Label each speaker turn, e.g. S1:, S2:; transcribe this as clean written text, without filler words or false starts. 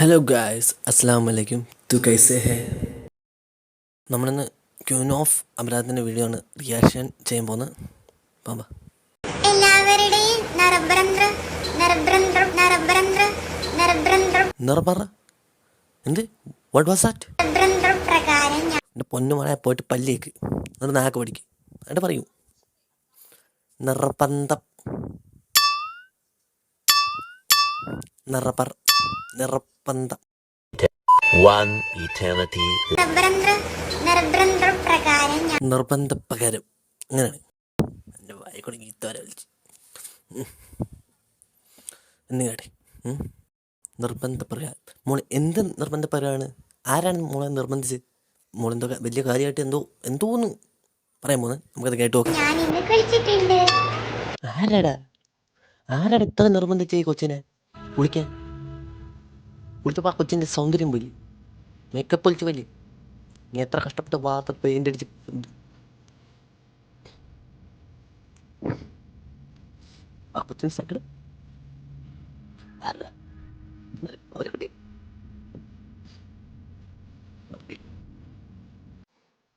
S1: Hello guys, അസ്സാം വലൈക്കും. തു കൈസെ ഹേ? നമ്മളിന്ന് ക്യൂൻ ഓഫ് അപരാധത്തിൻ്റെ വീഡിയോ ആണ് റിയാക്ഷൻ ചെയ്യാൻ പോകുന്നത്. പാമ്പ
S2: എല്ലാവരുടെയും
S1: നിറപറ എന്ത്? What was that?
S2: പ്രകാരം
S1: എൻ്റെ പൊന്നുമണെ പോയിട്ട് പല്ലിയേക്ക് എന്നിട്ട് നാക്ക് പഠിക്ക് എന്നിട്ട് പറയൂ. നിറപന്തം നിറപറ നിറപ്പന്തം.
S3: One eternity.
S2: പ്രകാരം
S1: നിർബന്ധപ്രകാരം അങ്ങനെയാണ്. എൻ്റെ വായിക്കൂടെ ഗീത്തോരെ വിളിച്ച് എന്ന് കേട്ടെ. നിർബന്ധപ്രകാരം മോളെ എന്ത് നിർബന്ധപ്രകാരമാണ്? ആരാണ് മോളെ നിർബന്ധിച്ച്? മോളെന്തോ വലിയ കാര്യമായിട്ട് എന്തോന്ന് പറയാൻ പോകുന്നത്. നമുക്കത് കേട്ട് നോക്കാം.
S2: ഞാൻ ഇന്ന് കുളിച്ചിട്ടുണ്ട്.
S1: ആരാടാ ഇത്ര നിർബന്ധിച്ച് ഈ കൊച്ചിനെ വിളിക്കാൻ? വിളിച്ചപ്പോൾ ആ കൊച്ചിൻ്റെ സൗന്ദര്യം പോയി, മേക്കപ്പ് ഒളിച്ച് വലിയ നീ എത്ര കഷ്ടപ്പെട്ട് വാർത്ത പെയിൻ്റ് അടിച്ച് ആ കൊച്ചിന് സങ്കടം.